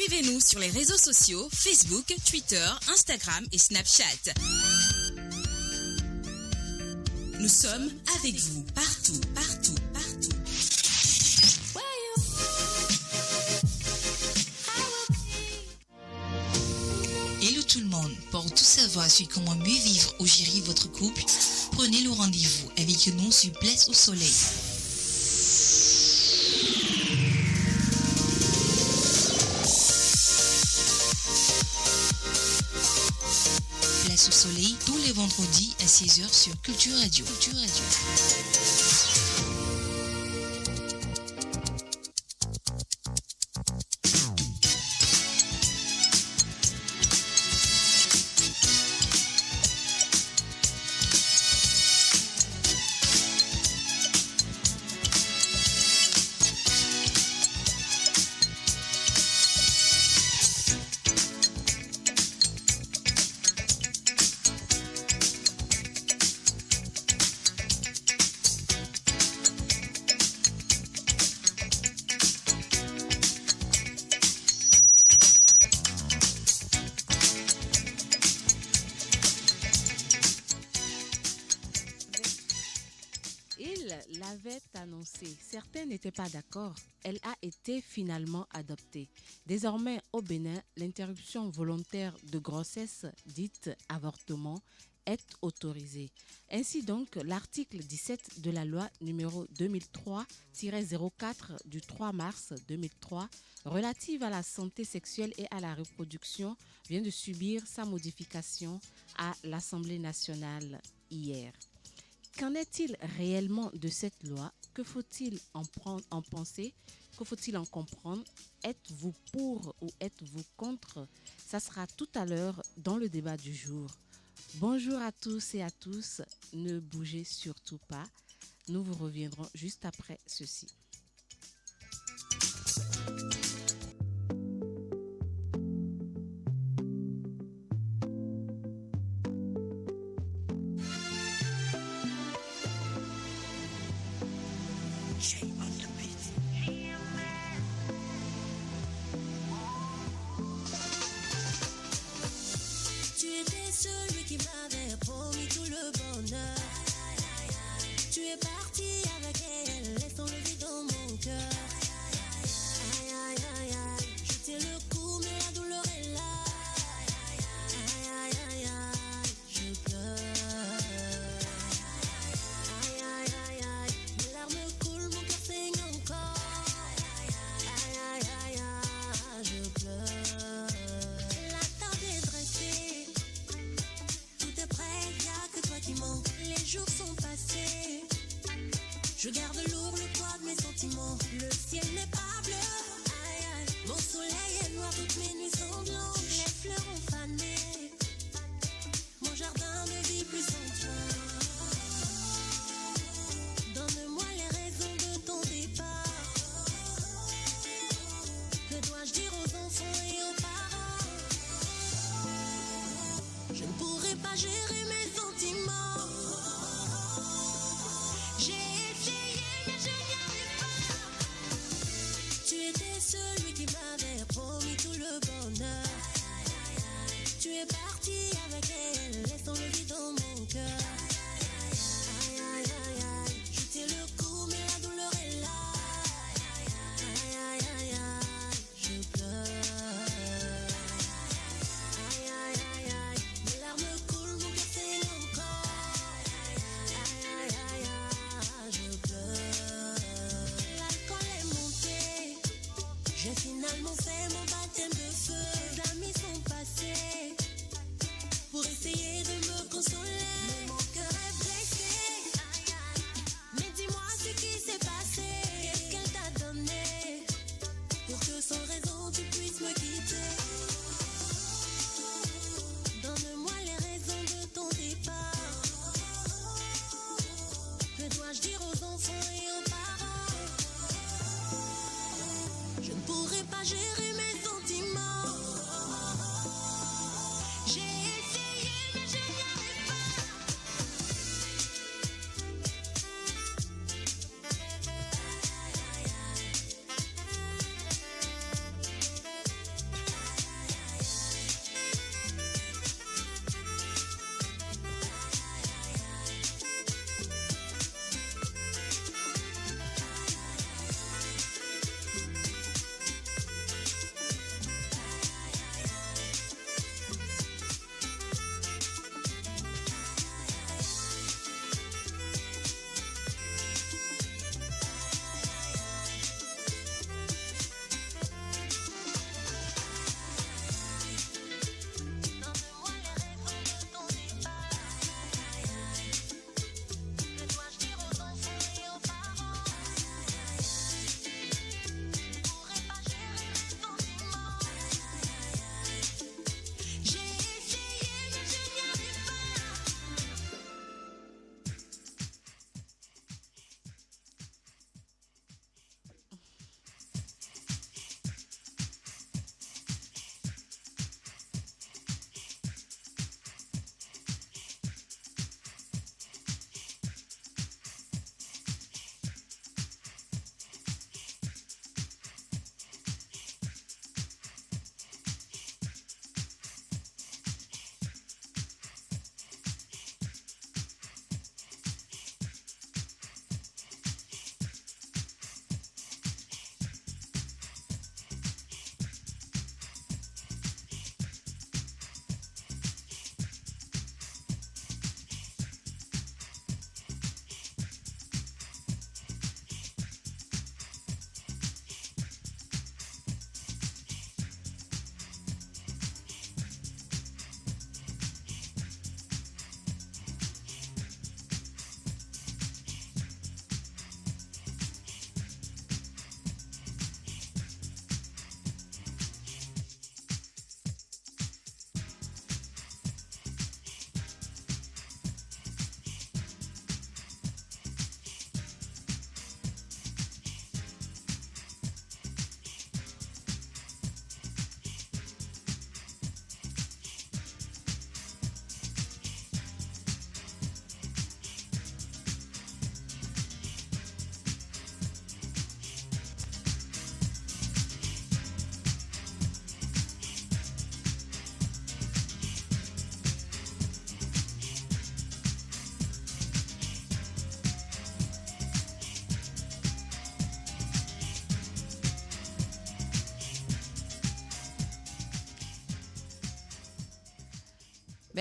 Suivez-nous sur les réseaux sociaux Facebook, Twitter, Instagram et Snapchat. Nous sommes avec vous partout, partout, partout. Hello tout le monde, pour tout savoir sur comment mieux vivre ou gérer votre couple, prenez le rendez-vous avec nous sur Place au Soleil. Place au Soleil tous les vendredis à 16h sur Culture Radio. L'avait annoncé. Certains n'étaient pas d'accord. Elle a été finalement adoptée. Désormais, au Bénin, l'interruption volontaire de grossesse, dite avortement, est autorisée. Ainsi donc, l'article 17 de la loi numéro 2003-04 du 3 mars 2003 relative à la santé sexuelle et à la reproduction vient de subir sa modification à l'Assemblée nationale hier. Qu'en est-il réellement de cette loi? Que faut-il en penser? Que faut-il en comprendre? Êtes-vous pour ou êtes-vous contre? Ça sera tout à l'heure dans le débat du jour. Bonjour à tous et à tous. Ne bougez surtout pas. Nous vous reviendrons juste après ceci. Celui qui m'avait promis tout le bonheur. Tu es parti avec elle, laissant le vide dans mon cœur. Aïe, aïe, aïe, aïe, je tiens le coup, mais la douleur est là. Aïe, aïe, aïe, aïe, je pleure. Aïe, aïe, aïe, aïe, mes larmes coulent, mon cœur saigne encore. Aïe, aïe, aïe, aïe, je pleure. La table est dressée. Y'a que toi qui manque, les jours sont passés. Je garde lourd le poids de mes sentiments. Le ciel n'est pas bleu, aïe aïe. Mon soleil est noir, toutes mes nuits sont blanches. Les fleurs ont fané, mon jardin ne vit plus sans toi. Donne-moi les raisons de ton départ. Que dois-je dire aux enfants et aux parents? Je ne pourrai pas gérer mes sentiments. J'ai essayé mais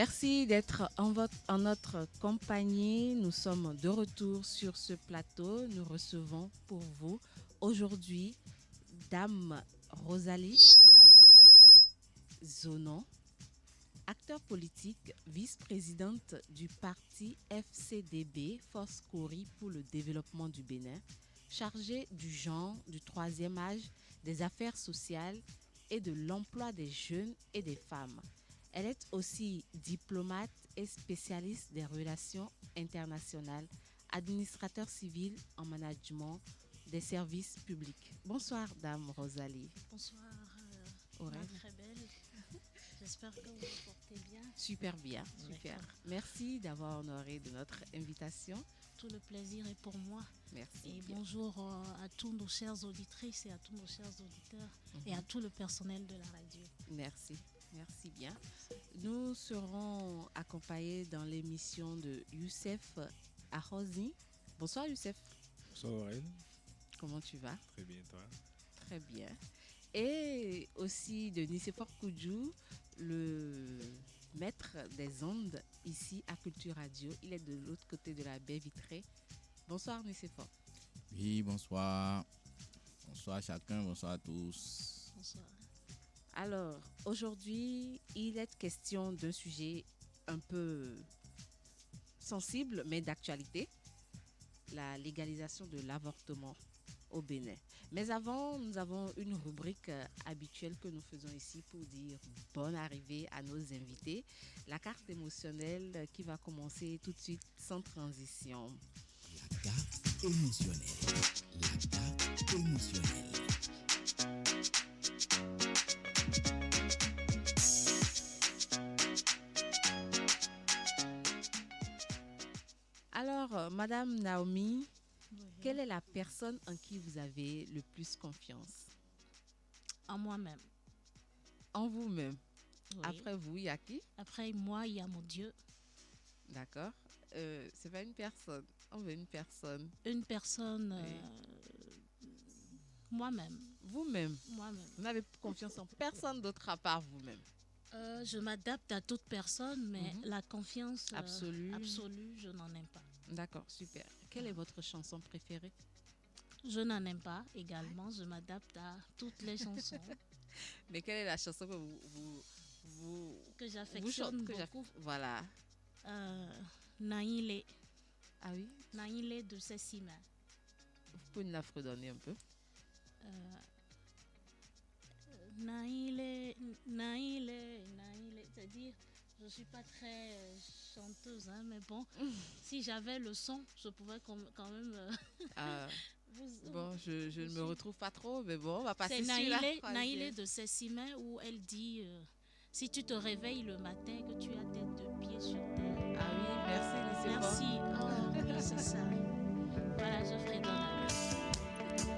Merci d'être en notre compagnie. Nous sommes de retour sur ce plateau. Nous recevons pour vous aujourd'hui Dame Rosalie Naomi Zonon, acteur politique, vice-présidente du parti FCDB, Force Cori pour le développement du Bénin, chargée du genre, du troisième âge, des affaires sociales et de l'emploi des jeunes et des femmes. Elle est aussi diplomate et spécialiste des relations internationales, administrateur civil en management des services publics. Bonsoir, Dame Rosalie. Bonsoir, Aurèle. très belle. J'espère que vous vous portez bien. Super bien, super. D'accord. Merci d'avoir honoré de notre invitation. Tout le plaisir est pour moi. Merci. Et bien. bonjour à tous nos chères auditrices et à tous nos chers auditeurs et à tout le personnel de la radio. Merci. Merci bien. Nous serons accompagnés dans l'émission de Youssef Ahozi. Bonsoir Youssef, Bonsoir Aurèle, comment tu vas? très bien toi. Très bien. Et aussi de Nicéphore Koudjou, le maître des ondes ici à Culture Radio. Il est de l'autre côté de la baie vitrée. Bonsoir Nicéphore. Oui, bonsoir. Bonsoir à chacun, bonsoir à tous. Bonsoir. Alors, aujourd'hui, il est question d'un sujet un peu sensible, mais d'actualité, la légalisation de l'avortement au Bénin. Mais avant, nous avons une rubrique habituelle que nous faisons ici pour dire bonne arrivée à nos invités. La carte émotionnelle qui va commencer tout de suite sans transition. La carte émotionnelle. La carte émotionnelle. Alors, Madame Naomi, Oui. quelle est la personne en qui vous avez le plus confiance? À moi-même. En vous-même. Oui. Après vous, il y a qui? Après moi, il y a mon Dieu. D'accord. C'est pas une personne. On veut une personne. Une personne, moi-même. Vous-même. Moi-même. Vous n'avez confiance en personne d'autre à part vous-même. Je m'adapte à toute personne, mais Mhm. la confiance Absolue. absolue, je n'en aime pas. D'accord, super. Quelle est votre chanson préférée? Je n'en aime pas également. Je m'adapte à toutes les chansons Mais quelle est la chanson que vous que chantez j'affectionne que beaucoup. Voilà. Naïlé. Ah oui? Naïlé de Cécile. Vous pouvez nous la fredonner un peu? Naïlé. C'est-à-dire, je ne suis pas très chanteuse, hein, mais bon, si j'avais le son, je pouvais quand même. Ah, Vous- bon, je ne me retrouve pas trop, mais bon, on va passer C'est sur la Naïlé troisième. de Cécile où elle dit si tu te réveilles le matin, que tu as tes deux pieds sur terre. Ah oui, merci, Lycée Merci. Oh, oui, c'est ça. Voilà, je fredonne avec.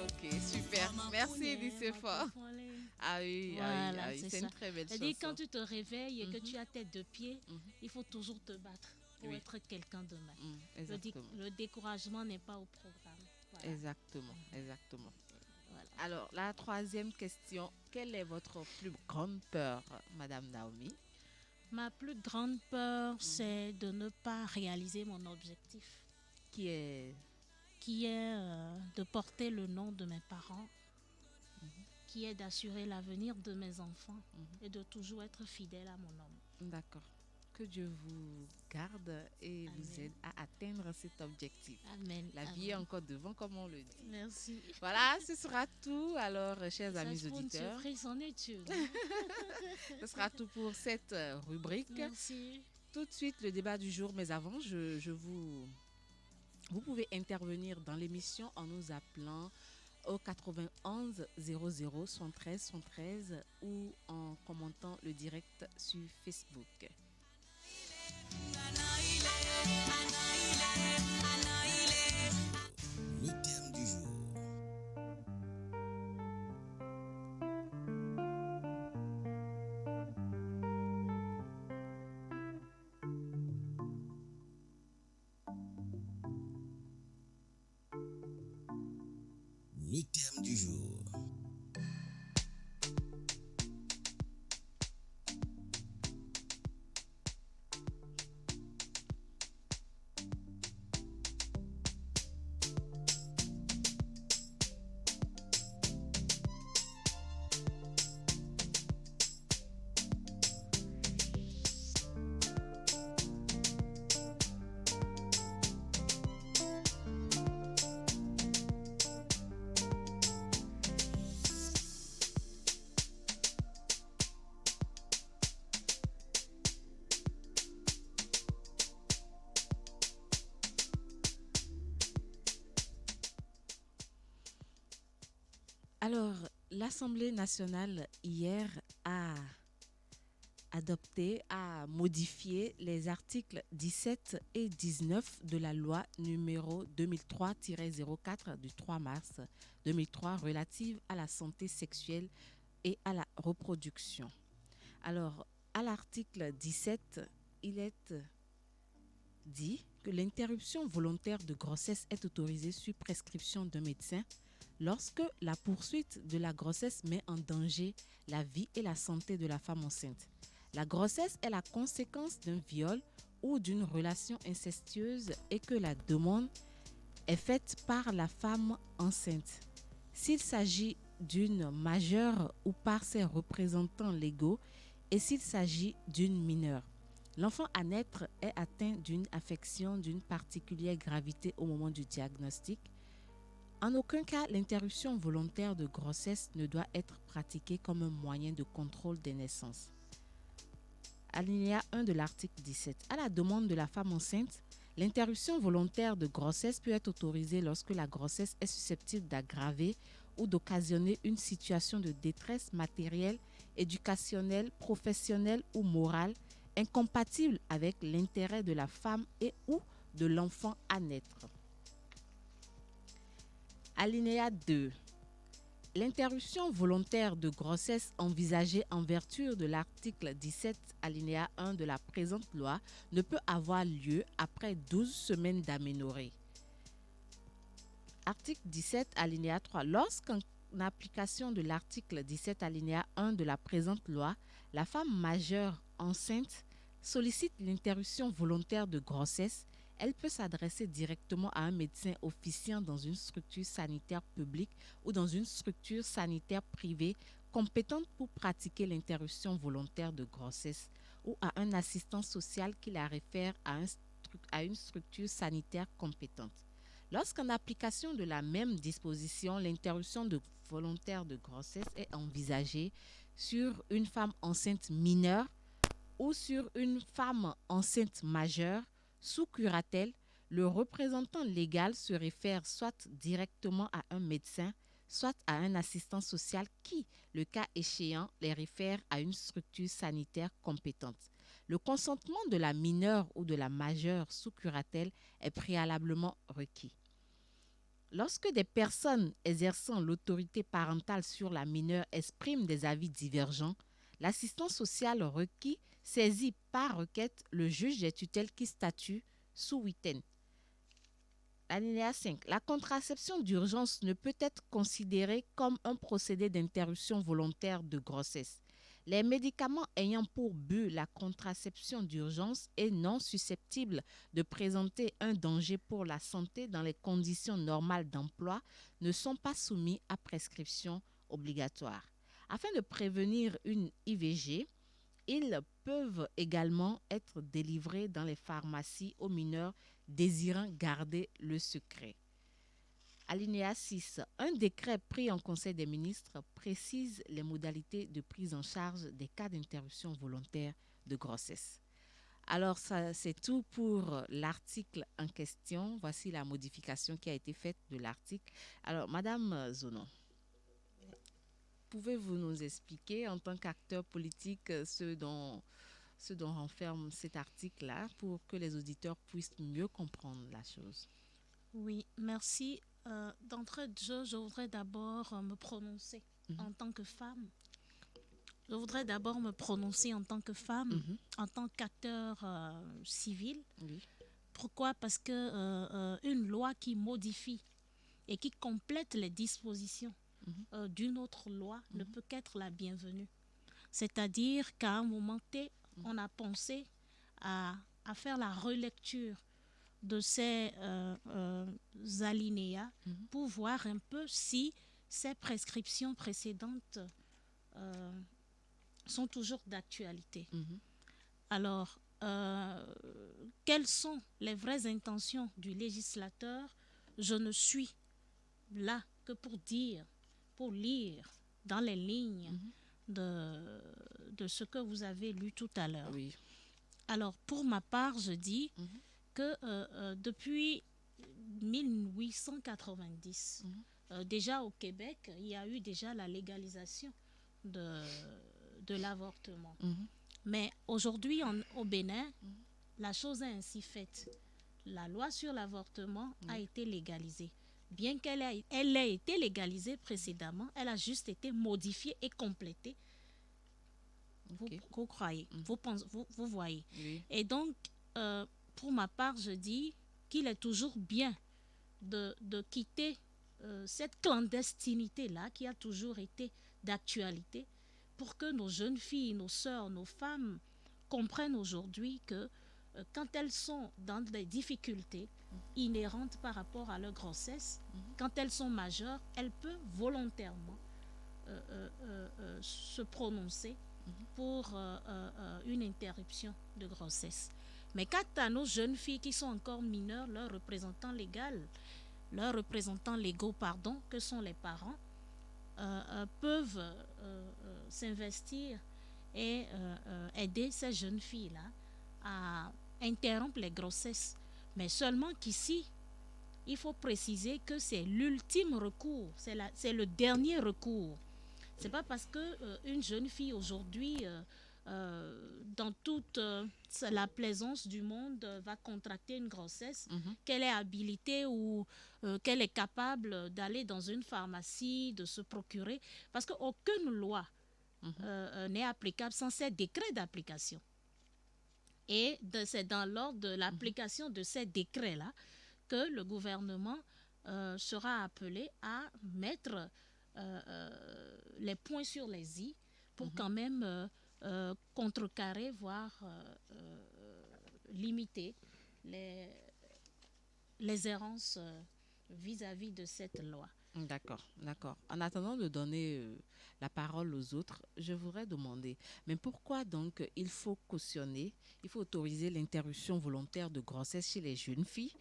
Ok, super. Merci, Lycée Fort. Ah oui, Voilà, ah oui, c'est c'est ça. une très belle chanson. C'est-à-dire, quand tu te réveilles et que Mhm. tu as tes deux pieds, Mhm. il faut toujours te battre pour Oui. être quelqu'un demain. Exactement. Le découragement n'est pas au programme. Voilà. Exactement, exactement. Voilà. Alors, la troisième question. Quelle est votre plus grande peur, Madame Naomi? Ma plus grande peur, c'est de ne pas réaliser mon objectif, Qui est... qui est de porter le nom de mes parents, qui est d'assurer l'avenir de mes enfants et de toujours être fidèle à mon homme. D'accord. Que Dieu vous garde et vous Amen. aide à atteindre cet objectif. Amen. La Amen. vie est encore devant, comme on le dit. Merci. Voilà, ce sera tout. Alors, chers Ça, amis c'est pour une auditeurs, surprise en étude. ce sera tout pour cette rubrique. Merci. Tout de suite, le débat du jour. Mais avant, vous pouvez intervenir dans l'émission en nous appelant au 91 00 73 73 ou en commentant le direct sur Facebook. Le thème du jour. le thème du jour. Alors, l'Assemblée nationale hier a modifié les articles 17 et 19 de la loi numéro 2003-04 du 3 mars 2003 relative à la santé sexuelle et à la reproduction. Alors, à l'article 17, il est dit que l'interruption volontaire de grossesse est autorisée sur prescription d'un médecin lorsque la poursuite de la grossesse met en danger la vie et la santé de la femme enceinte. La grossesse est la conséquence d'un viol ou d'une relation incestueuse et que la demande est faite par la femme enceinte. S'il s'agit d'une majeure ou par ses représentants légaux et s'il s'agit d'une mineure. L'enfant à naître est atteint d'une affection d'une particulière gravité au moment du diagnostic. En aucun cas, l'interruption volontaire de grossesse ne doit être pratiquée comme un moyen de contrôle des naissances. Alinéa 1 de l'article 17. À la demande de la femme enceinte, l'interruption volontaire de grossesse peut être autorisée lorsque la grossesse est susceptible d'aggraver ou d'occasionner une situation de détresse matérielle, éducationnelle, professionnelle ou morale incompatible avec l'intérêt de la femme et ou de l'enfant à naître. Alinéa 2. L'interruption volontaire de grossesse envisagée en vertu de l'article 17 alinéa 1 de la présente loi ne peut avoir lieu après 12 semaines d'aménorrhée. Article 17 alinéa 3. Lorsqu'en application de l'article 17 alinéa 1 de la présente loi, la femme majeure enceinte sollicite l'interruption volontaire de grossesse, elle peut s'adresser directement à un médecin officiant dans une structure sanitaire publique ou dans une structure sanitaire privée compétente pour pratiquer l'interruption volontaire de grossesse ou à un assistant social qui la réfère à une structure sanitaire compétente. Lorsqu'en application de la même disposition, l'interruption volontaire de grossesse est envisagée sur une femme enceinte mineure ou sur une femme enceinte majeure, sous curatelle, le représentant légal se réfère soit directement à un médecin, soit à un assistant social qui, le cas échéant, les réfère à une structure sanitaire compétente. Le consentement de la mineure ou de la majeure sous curatelle est préalablement requis. Lorsque des personnes exerçant l'autorité parentale sur la mineure expriment des avis divergents, l'assistant social requis saisit par requête le juge des tutelles qui statue sous huitaine. Alinéa 5. La contraception d'urgence ne peut être considérée comme un procédé d'interruption volontaire de grossesse. Les médicaments ayant pour but la contraception d'urgence et non susceptibles de présenter un danger pour la santé dans les conditions normales d'emploi ne sont pas soumis à prescription obligatoire. Afin de prévenir une IVG, ils peuvent également être délivrés dans les pharmacies aux mineurs désirant garder le secret. Alinéa 6. Un décret pris en Conseil des ministres précise les modalités de prise en charge des cas d'interruption volontaire de grossesse. Alors, ça, c'est tout pour l'article en question. Voici la modification qui a été faite de l'article. Alors, Madame Zonon, pouvez-vous nous expliquer en tant qu'acteur politique ce dont renferme cet article-là pour que les auditeurs puissent mieux comprendre la chose? Oui, merci. D'entrée de jeu, je voudrais d'abord me prononcer en tant que femme. Je voudrais d'abord me prononcer en tant que femme, en tant qu'acteur civil. Oui. Pourquoi? Parce que une loi qui modifie et qui complète les dispositions d'une autre loi ne peut qu'être la bienvenue. C'est-à-dire qu'à un moment T, on a pensé à faire la relecture de ces alinéas pour voir un peu si ces prescriptions précédentes sont toujours d'actualité. Alors, quelles sont les vraies intentions du législateur? Je ne suis là que pour lire dans les lignes de ce que vous avez lu tout à l'heure. Oui. Alors, pour ma part, je dis que depuis 1890, déjà au Québec, il y a eu déjà la légalisation de l'avortement. Mais aujourd'hui, au Bénin, la chose est ainsi faite. La loi sur l'avortement a été légalisée. Bien qu'elle ait été légalisée précédemment, elle a juste été modifiée et complétée. Vous croyez, vous voyez. Oui. Et donc, pour ma part, je dis qu'il est toujours bien de quitter cette clandestinité-là qui a toujours été d'actualité pour que nos jeunes filles, nos sœurs, nos femmes comprennent aujourd'hui que quand elles sont dans des difficultés inhérentes par rapport à leur grossesse, quand elles sont majeures, elles peuvent volontairement se prononcer pour une interruption de grossesse. Mais quant à nos jeunes filles qui sont encore mineures, leurs représentants légaux, que sont les parents, peuvent s'investir et aider ces jeunes filles-là à interrompre les grossesses. Mais seulement qu'ici, il faut préciser que c'est l'ultime recours, c'est le dernier recours. C'est pas parce que une jeune fille aujourd'hui, dans toute la plaisance du monde, va contracter une grossesse, qu'elle est habilitée ou qu'elle est capable d'aller dans une pharmacie, de se procurer, parce qu'aucune loi n'est applicable sans ces décrets d'application. Et c'est dans l'ordre de l'application de ces décrets-là que le gouvernement sera appelé à mettre les points sur les i pour quand même contrecarrer, voire limiter les errances vis-à-vis de cette loi. D'accord. En attendant de donner la parole aux autres, je voudrais demander, mais pourquoi donc il faut autoriser l'interruption volontaire de grossesse chez les jeunes filles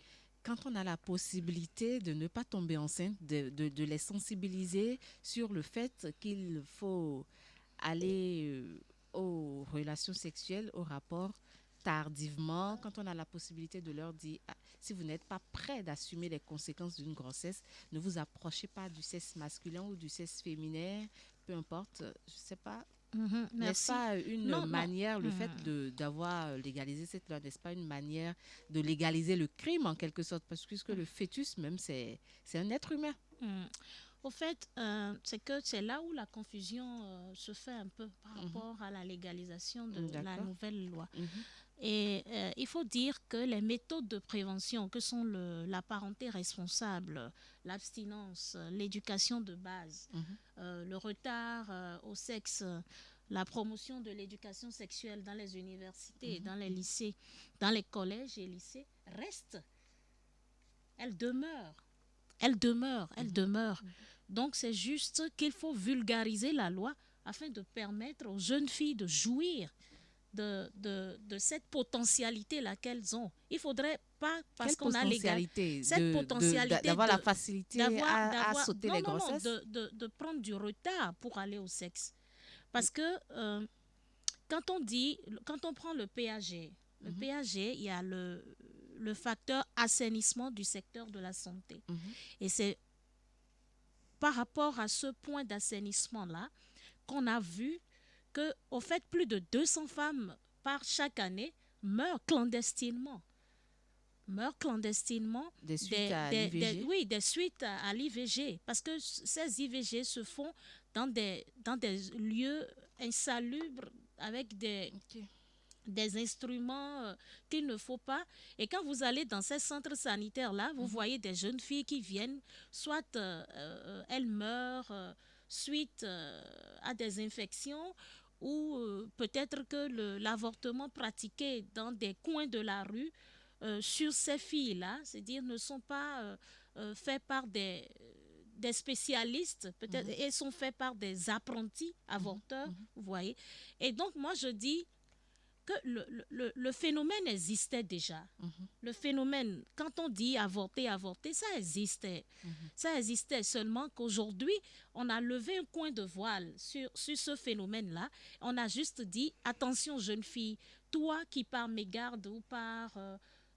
quand on a la possibilité de ne pas tomber enceinte, de les sensibiliser sur le fait qu'il faut aller aux relations sexuelles, au rapport tardivement, quand on a la possibilité de leur dire si vous n'êtes pas prêt d'assumer les conséquences d'une grossesse, ne vous approchez pas du sexe masculin ou du sexe féminin, peu importe, je ne sais pas. N'est-ce pas une manière, le fait d'avoir légalisé cette loi, n'est-ce pas une manière de légaliser le crime en quelque sorte, parce que le fœtus même, c'est un être humain. Au fait, c'est là où la confusion se fait un peu par rapport à la légalisation de la nouvelle loi. Et il faut dire que les méthodes de prévention, que sont la parenté responsable, l'abstinence, l'éducation de base, le retard au sexe, la promotion de l'éducation sexuelle dans les universités, dans les lycées, dans les collèges et lycées, restent. Elles demeurent. Donc c'est juste qu'il faut vulgariser la loi afin de permettre aux jeunes filles de jouir de cette potentialité-là qu'elles ont. Il faudrait pas, parce qu'on a légalisé cette potentialité d'avoir la facilité à sauter les grossesses. De prendre du retard pour aller au sexe. Parce que quand on prend le PAG, il y a le facteur assainissement du secteur de la santé. Et c'est par rapport à ce point d'assainissement-là qu'on a vu que, au fait, plus de 200 femmes par chaque année meurent clandestinement. Des suites à l'IVG? Oui, des suites à l'IVG. Parce que ces IVG se font dans des lieux insalubres avec des des instruments qu'il ne faut pas. Et quand vous allez dans ces centres sanitaires-là, vous voyez des jeunes filles qui viennent, soit elles meurent suite à des infections, ou peut-être que l'avortement pratiqué dans des coins de la rue sur ces filles-là, c'est-à-dire ne sont pas faits par des spécialistes, peut-être, et sont faits par des apprentis avorteurs, vous voyez. Et donc, moi, je dis que le phénomène existait déjà. Le phénomène, quand on dit avorter, ça existait. Ça existait seulement qu'aujourd'hui, on a levé un coin de voile sur ce phénomène-là. On a juste dit, attention jeune fille, toi qui par mégarde ou par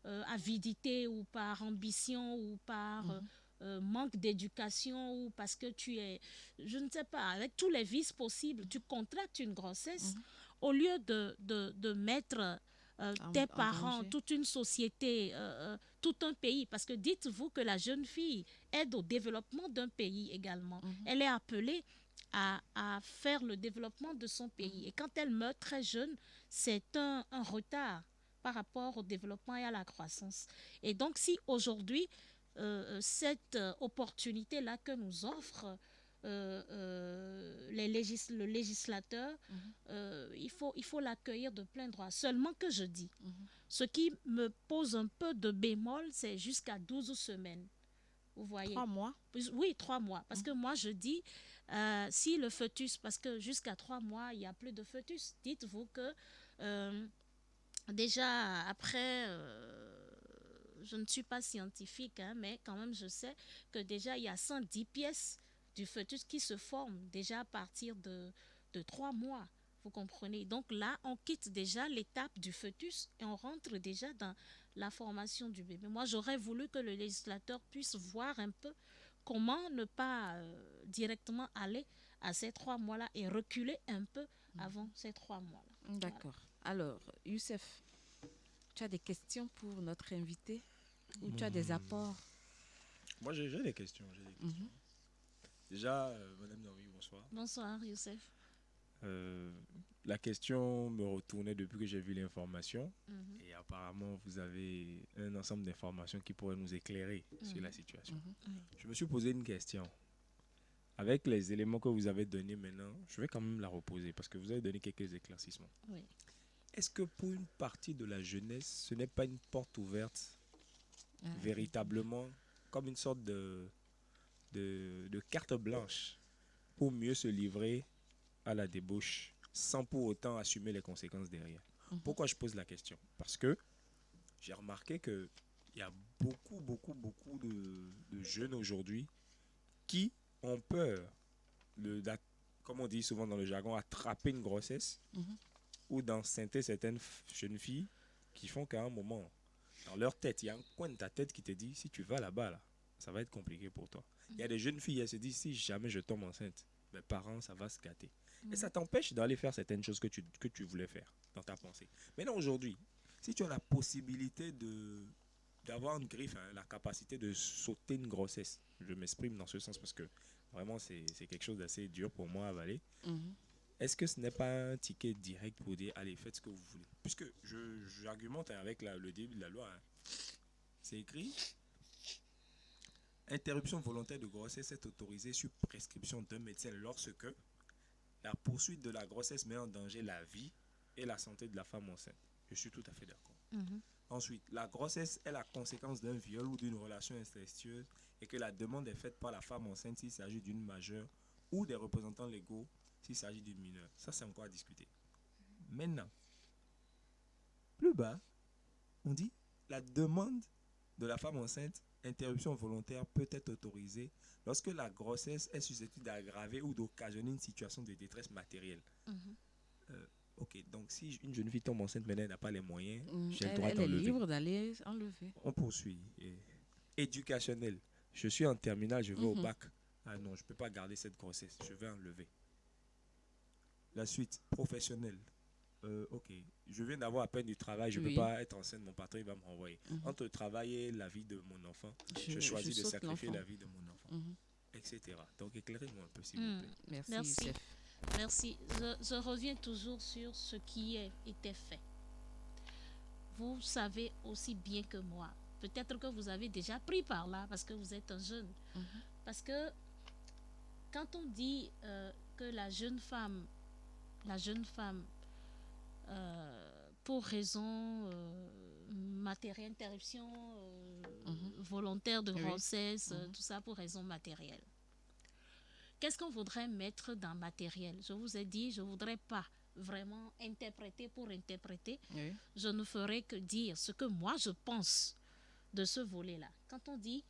avidité ou par ambition ou par manque d'éducation ou parce que tu es, je ne sais pas, avec tous les vices possibles, tu contractes une grossesse, au lieu de mettre tes parents, danger. toute une société, tout un pays, parce que dites-vous que la jeune fille aide au développement d'un pays également. Elle est appelée à faire le développement de son pays. Et quand elle meurt très jeune, c'est un retard par rapport au développement et à la croissance. Et donc, si aujourd'hui, cette opportunité-là que nous offre le législateur, il faut l'accueillir de plein droit. Seulement que je dis, ce qui me pose un peu de bémol, c'est jusqu'à 12 semaines. Vous voyez? 3 mois. Oui, 3 mois. Parce que moi, je dis, si le fœtus, parce que jusqu'à 3 mois, il n'y a plus de fœtus. Dites-vous que déjà, après, je ne suis pas scientifique, hein, mais quand même, je sais que déjà, il y a 110 pièces du fœtus qui se forment déjà à partir de 3 mois. Vous comprenez? Donc là, on quitte déjà l'étape du fœtus et on rentre déjà dans la formation du bébé. Moi, j'aurais voulu que le législateur puisse voir un peu comment ne pas directement aller à ces 3 mois-là et reculer un peu avant ces 3 mois-là. D'accord. Alors, Youssef, tu as des questions pour notre invité ou tu as des apports? Moi, j'ai des questions. Déjà, Madame Norvi, bonsoir. Bonsoir, Youssef. La question me retournait depuis que j'ai vu l'information. Et apparemment, vous avez un ensemble d'informations qui pourraient nous éclairer sur la situation. Je me suis posé une question. Avec les éléments que vous avez donnés maintenant, je vais quand même la reposer parce que vous avez donné quelques éclaircissements. Oui. Est-ce que pour une partie de la jeunesse, ce n'est pas une porte ouverte véritablement comme une sorte de carte blanche pour mieux se livrer à la débauche sans pour autant assumer les conséquences derrière? Pourquoi je pose la question? Parce que j'ai remarqué qu'il y a beaucoup de jeunes aujourd'hui qui ont peur comme on dit souvent dans le jargon, attraper une grossesse ou d'enceinte certaines jeunes filles qui font qu'à un moment, dans leur tête, il y a un coin de ta tête qui te dit, si tu vas là-bas, là, ça va être compliqué pour toi. Il y a des jeunes filles, elles se disent, si jamais je tombe enceinte, mes parents, ça va se gâter. Et ça t'empêche d'aller faire certaines choses que tu voulais faire dans ta pensée. Maintenant, aujourd'hui, si tu as la possibilité d'avoir une griffe, la capacité de sauter une grossesse, je m'exprime dans ce sens parce que vraiment, c'est quelque chose d'assez dur pour moi à avaler. Est-ce que ce n'est pas un ticket direct pour dire, allez, faites ce que vous voulez? Puisque j'argumente avec le début de la loi. C'est écrit, interruption volontaire de grossesse est autorisée sur prescription d'un médecin lorsque la poursuite de la grossesse met en danger la vie et la santé de la femme enceinte. Je suis tout à fait d'accord. Ensuite, la grossesse est la conséquence d'un viol ou d'une relation incestueuse et que la demande est faite par la femme enceinte s'il s'agit d'une majeure ou des représentants légaux s'il s'agit d'une mineure. Ça, c'est encore à discuter. Maintenant, plus bas, on dit la demande de la femme enceinte, interruption volontaire, peut être autorisée lorsque la grossesse est susceptible d'aggraver ou d'occasionner une situation de détresse matérielle. Ok, donc si une jeune fille tombe enceinte, maintenant elle n'a pas les moyens, j'ai le droit Elle est d'enlever. libre d'aller enlever. On poursuit. Éducationnel. Je suis en terminale, je vais au bac. Ah non, je ne peux pas garder cette grossesse, je vais enlever. La suite, professionnelle. Ok, je viens d'avoir à peine du travail, je ne peux pas être enceinte, mon patron il va me renvoyer. Entre le travail et la vie de mon enfant, je choisis de sacrifier la vie de mon enfant, etc. Donc éclairez-moi un peu s'il vous plaît. Merci. Youssef. Merci. Je reviens toujours sur ce qui était fait. vous savez aussi bien que moi, peut-être que vous avez déjà pris par là parce que vous êtes un jeune. Parce que quand on dit que la jeune femme, pour raison matérielle, interruption volontaire de grossesse, tout ça pour raison matérielle. Qu'est-ce qu'on voudrait mettre dans matériel? Je vous ai dit, je ne voudrais pas vraiment interpréter pour interpréter. Oui. Je ne ferai que dire ce que moi je pense de ce volet-là. Quand on dit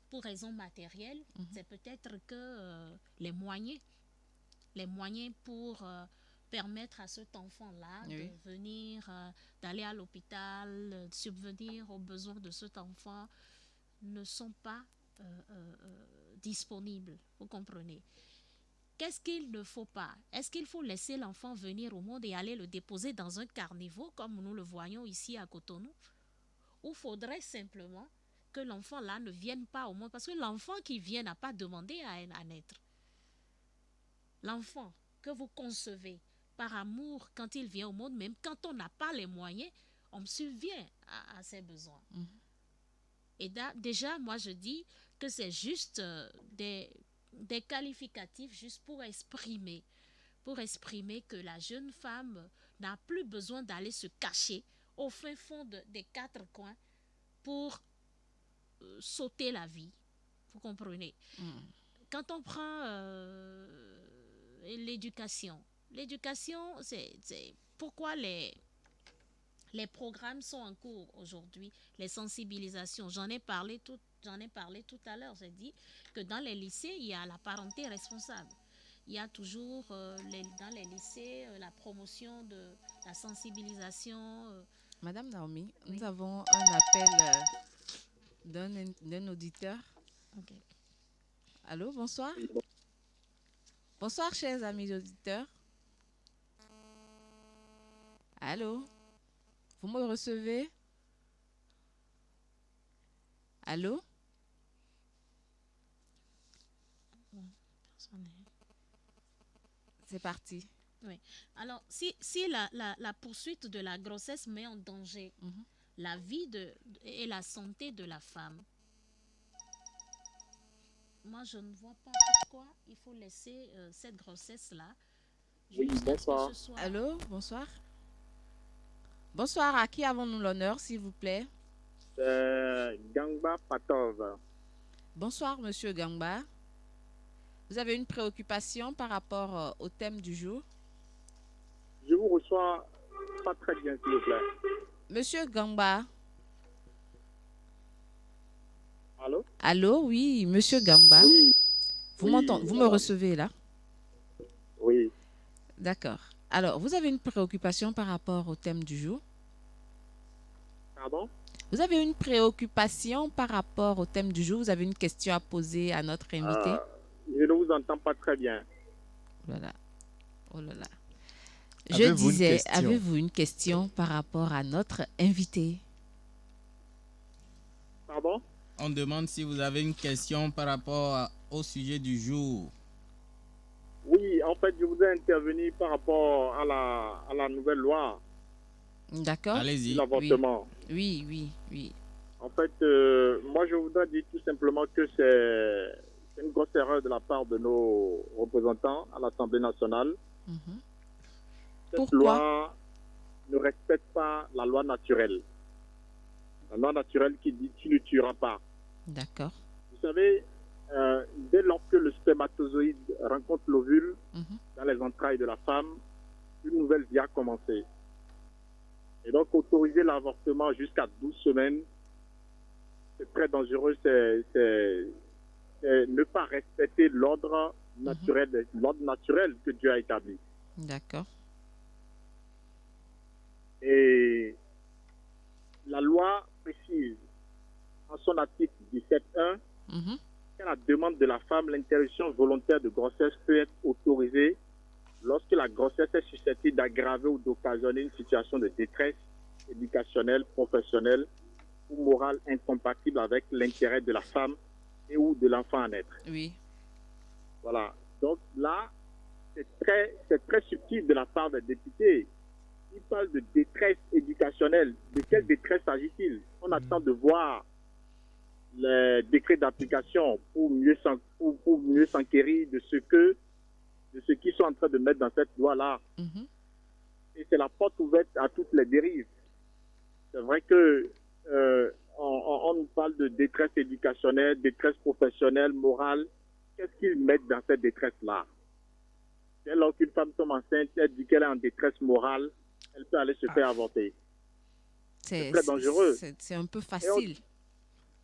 pour raison matérielle, c'est peut-être que les moyens pour permettre à cet enfant-là de venir, d'aller à l'hôpital, subvenir aux besoins de cet enfant, ne sont pas disponibles. Vous comprenez? Qu'est-ce qu'il ne faut pas? Est-ce qu'il faut laisser l'enfant venir au monde et aller le déposer dans un carnivore comme nous le voyons ici à Cotonou? Ou faudrait simplement que l'enfant-là ne vienne pas au monde? Parce que l'enfant qui vient n'a pas demandé à naître. L'enfant que vous concevez par amour quand il vient au monde, même quand on n'a pas les moyens, on subvient à ses besoins. Et déjà, moi je dis que c'est juste des qualificatifs juste pour exprimer que la jeune femme n'a plus besoin d'aller se cacher au fin fond des quatre coins pour sauter la vie. Vous comprenez? Quand on prend l'éducation, c'est pourquoi les programmes sont en cours aujourd'hui, les sensibilisations. J'en ai parlé tout à l'heure. J'ai dit que dans les lycées, il y a la parenté responsable. Il y a toujours dans les lycées la promotion de la sensibilisation. Madame Naomi, nous avons un appel d'un auditeur. Ok. Allô, bonsoir. Bonsoir, chers amis auditeurs. Allô? Vous me recevez? Allô? C'est parti. Oui. Alors, si la poursuite de la grossesse met en danger la vie et la santé de la femme, moi, je ne vois pas pourquoi il faut laisser cette grossesse-là. Oui, bonsoir. Allô, bonsoir. Bonsoir, à qui avons-nous l'honneur, s'il vous plaît? Gangba Patov. Bonsoir, monsieur Gangba. Vous avez une préoccupation par rapport au thème du jour? Je vous reçois pas très bien, s'il vous plaît. Monsieur Gangba. Allô? Allô, oui, monsieur Gangba. Oui. Vous m'entendez? Vous me recevez là? Oui. D'accord. Alors, vous avez une préoccupation par rapport au thème du jour? Pardon? Vous avez une préoccupation par rapport au thème du jour? Vous avez une question à poser à notre invité? Je ne vous entends pas très bien. Voilà. Oh là là. Avez-vous une question? Avez-vous une question par rapport à notre invité? Pardon? On demande si vous avez une question par rapport au sujet du jour. Oui, en fait, je voudrais intervenir par rapport à la nouvelle loi. D'accord. Allez-y. L'avortement. Oui. En fait, moi, je voudrais dire tout simplement que c'est une grosse erreur de la part de nos représentants à l'Assemblée nationale. Cette Pourquoi? loi ne respecte pas la loi naturelle. La loi naturelle qui dit tu ne tueras pas. D'accord. Vous savez, dès lors que le spermatozoïde rencontre l'ovule dans les entrailles de la femme, une nouvelle vie a commencé. Et donc, autoriser l'avortement jusqu'à 12 semaines, c'est très dangereux. C'est ne pas respecter l'ordre naturel que Dieu a établi. D'accord. Et la loi précise, en son article 17.1, qu'à la demande de la femme, l'interruption volontaire de grossesse peut être autorisée lorsque la grossesse est susceptible d'aggraver ou d'occasionner une situation de détresse éducationnelle, professionnelle ou morale incompatible avec l'intérêt de la femme et ou de l'enfant à naître. Oui. Voilà. Donc là, c'est très subtil de la part des députés. Il parle de détresse éducationnelle. De quelle détresse s'agit-il? On attend de voir les décrets d'application pour mieux s'enquérir de ce qu'ils sont en train de mettre dans cette loi-là. Et c'est la porte ouverte à toutes les dérives. C'est vrai que on nous parle de détresse éducationnelle, détresse professionnelle, morale. Qu'est-ce qu'ils mettent dans cette détresse-là? Dès lors qu'une femme tombe enceinte, elle dit qu'elle est en détresse morale, elle peut aller se faire avorter. C'est très dangereux. C'est un peu facile.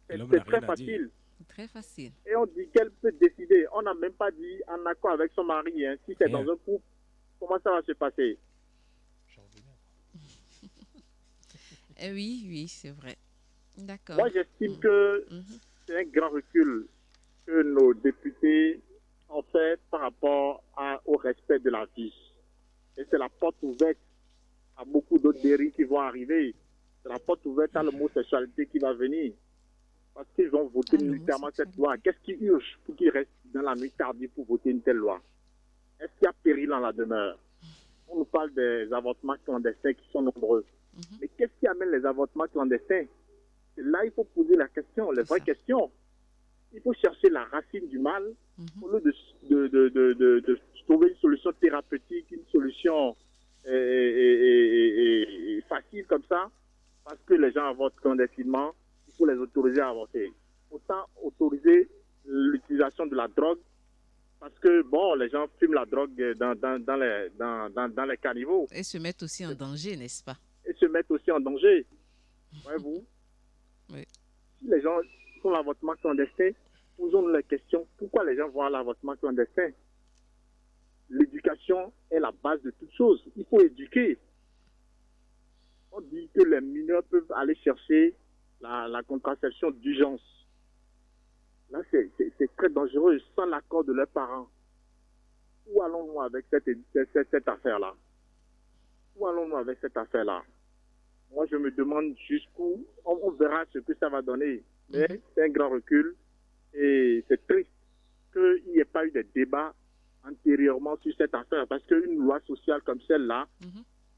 C'est très facile. Très facile. Et on dit qu'elle peut décider. On n'a même pas dit en accord avec son mari. Hein. Si c'est dans un couple, comment ça va se passer? Oui, c'est vrai. D'accord. Moi, j'estime que c'est un grand recul que nos députés ont fait par rapport au respect de la vie. Et c'est la porte ouverte à beaucoup d'autres dérives qui vont arriver. C'est la porte ouverte à l'homosexualité qui va venir. Parce qu'ils vont voter militairement cette loi. Qu'est-ce qui urge pour qu'ils restent dans la nuit tardive pour voter une telle loi? Est-ce qu'il y a péril en la demeure? On nous parle des avortements clandestins qui sont nombreux. Mais qu'est-ce qui amène les avortements clandestins? C'est là il faut poser la question, les vraies questions. Il faut chercher la racine du mal au lieu de trouver une solution thérapeutique, une solution facile comme ça, parce que les gens avortent clandestinement, il faut les autoriser à avorter. Autant autoriser l'utilisation de la drogue, parce que, bon, les gens fument la drogue dans les caniveaux. Et se mettent aussi en danger, n'est-ce pas? Et se mettent aussi en danger. Voyez-vous? Oui. Si les gens font l'avortement clandestin, posons-nous la question, pourquoi les gens vont à l'avortement clandestin? L'éducation est la base de toute chose. Il faut éduquer. On dit que les mineurs peuvent aller chercher la contraception d'urgence. Là, c'est très dangereux, sans l'accord de leurs parents. Où allons-nous avec cette affaire-là? Où allons-nous avec cette affaire-là? Moi, je me demande jusqu'où. On verra ce que ça va donner. Mais c'est un grand recul. Et c'est triste qu'il n'y ait pas eu de débat antérieurement sur cette affaire. Parce qu'une loi sociale comme celle-là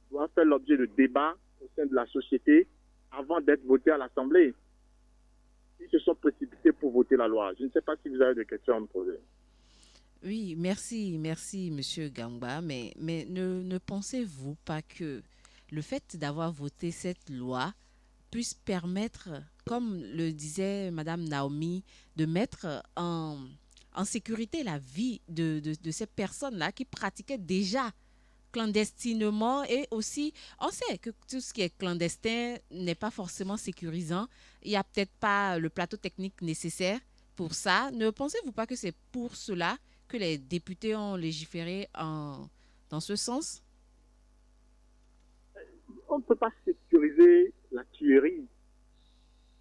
doit faire l'objet de débats au sein de la société avant d'être votée à l'Assemblée. Ils se sont précipités pour voter la loi. Je ne sais pas si vous avez des questions à me poser. Oui, merci, Monsieur Gangba. Mais ne pensez-vous pas que le fait d'avoir voté cette loi puisse permettre, comme le disait Madame Naomi, de mettre en sécurité la vie de ces personnes-là qui pratiquaient déjà clandestinement, et aussi, on sait que tout ce qui est clandestin n'est pas forcément sécurisant. Il n'y a peut-être pas le plateau technique nécessaire pour ça. Ne pensez-vous pas que c'est pour cela que les députés ont légiféré dans ce sens? On ne peut pas sécuriser la tuerie.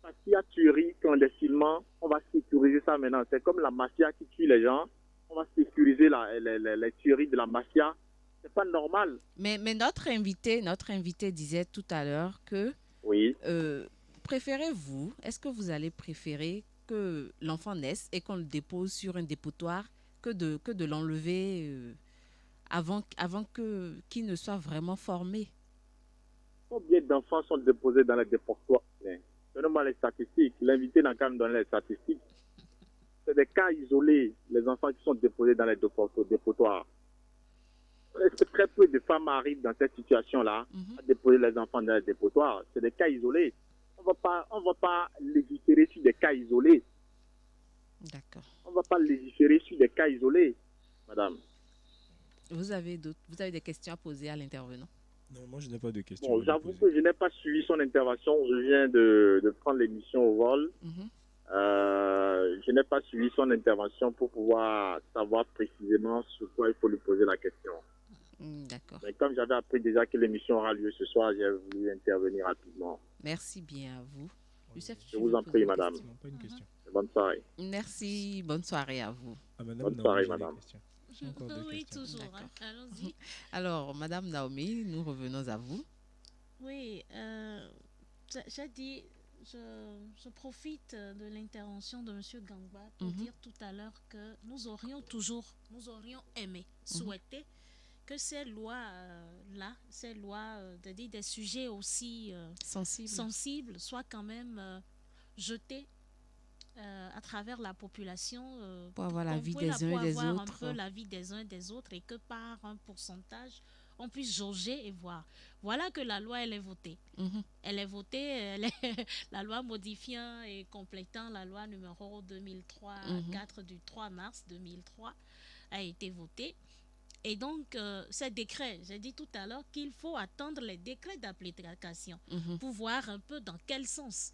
Parce qu'il y a tuerie clandestinement, on va sécuriser ça maintenant. C'est comme la mafia qui tue les gens. On va sécuriser les tueries de la mafia. C'est pas normal. Mais notre invité disait tout à l'heure que oui. Est-ce que vous allez préférer que l'enfant naisse et qu'on le dépose sur un dépotoir que de l'enlever avant qu'il ne soit vraiment formé? Combien d'enfants sont déposés dans les dépotoirs? Donnez-moi les statistiques. L'invité n'a qu'à me donner les statistiques. C'est des cas isolés, les enfants qui sont déposés dans les dépotoirs. Très peu de femmes arrivent dans cette situation-là à déposer les enfants dans les dépotoirs. C'est des cas isolés. On va pas légiférer sur des cas isolés. D'accord. On ne va pas légiférer sur des cas isolés, madame. Vous avez des questions à poser à l'intervenant? Non, moi je n'ai pas de questions. Bon, j'avoue que je n'ai pas suivi son intervention. Je viens de prendre l'émission au vol. Je n'ai pas suivi son intervention pour pouvoir savoir précisément sur quoi il faut lui poser la question. D'accord. Mais comme j'avais appris déjà que l'émission aura lieu ce soir, j'ai voulu intervenir rapidement. Merci bien à vous. Youssef, je vous en prie, madame. Pas une question. Bonne soirée. Merci, bonne soirée à vous. Bonne soirée, madame. Oui, toujours. Allons-y. Alors, Madame Naomi, nous revenons à vous. Oui, j'ai dit, je profite de l'intervention de M. Gangba pour dire tout à l'heure que nous aurions aimé, souhaité que ces lois-là, ces lois, des sujets aussi sensibles soient quand même jetées à travers la population pour avoir la vie pour des uns et des avoir un autres. peu la vie des uns et des autres et que par un pourcentage, on puisse jauger et voir. Voilà que la loi, elle est votée. Elle est votée, la loi modifiant et complétant la loi numéro 2003-4 du 3 mars 2003 a été votée. Et donc, ces décrets, j'ai dit tout à l'heure qu'il faut attendre les décrets d'application pour voir un peu dans quel sens.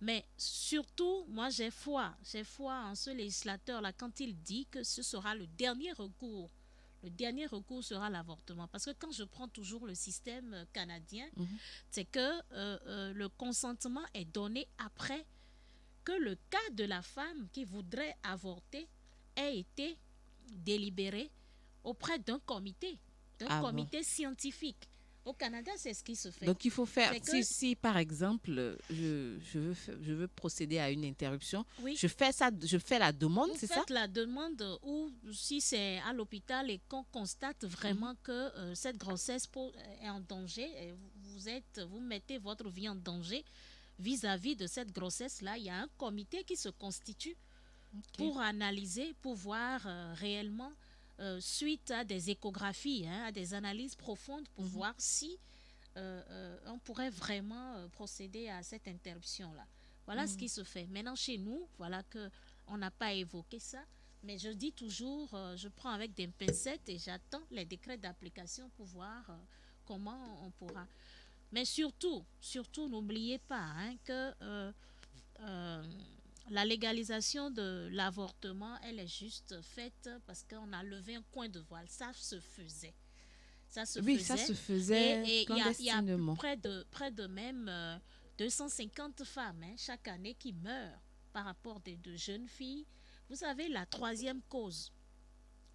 Mais surtout, moi, j'ai foi en ce législateur-là quand il dit que ce sera le dernier recours. Le dernier recours sera l'avortement. Parce que quand je prends toujours le système canadien, c'est que le consentement est donné après que le cas de la femme qui voudrait avorter ait été délibéré auprès d'un comité scientifique. Au Canada, c'est ce qui se fait. Donc, il faut faire, que, si par exemple, je veux procéder à une interruption, oui, je fais la demande, c'est ça? Vous faites la demande ou si c'est à l'hôpital et qu'on constate vraiment que cette grossesse est en danger, et vous mettez votre vie en danger vis-à-vis de cette grossesse-là, il y a un comité qui se constitue pour analyser, pour voir réellement suite à des échographies, à des analyses profondes pour voir si on pourrait vraiment procéder à cette interruption-là. Voilà ce qui se fait. Maintenant, chez nous, voilà qu'on n'a pas évoqué ça, mais je dis toujours, je prends avec des pincettes et j'attends les décrets d'application pour voir comment on pourra. Mais surtout, n'oubliez pas que la légalisation de l'avortement, elle est juste faite parce qu'on a levé un coin de voile. Ça se faisait. Ça se faisait et clandestinement. Il y a près de même 250 femmes chaque année qui meurent par rapport de jeunes filles. Vous savez, la 3e cause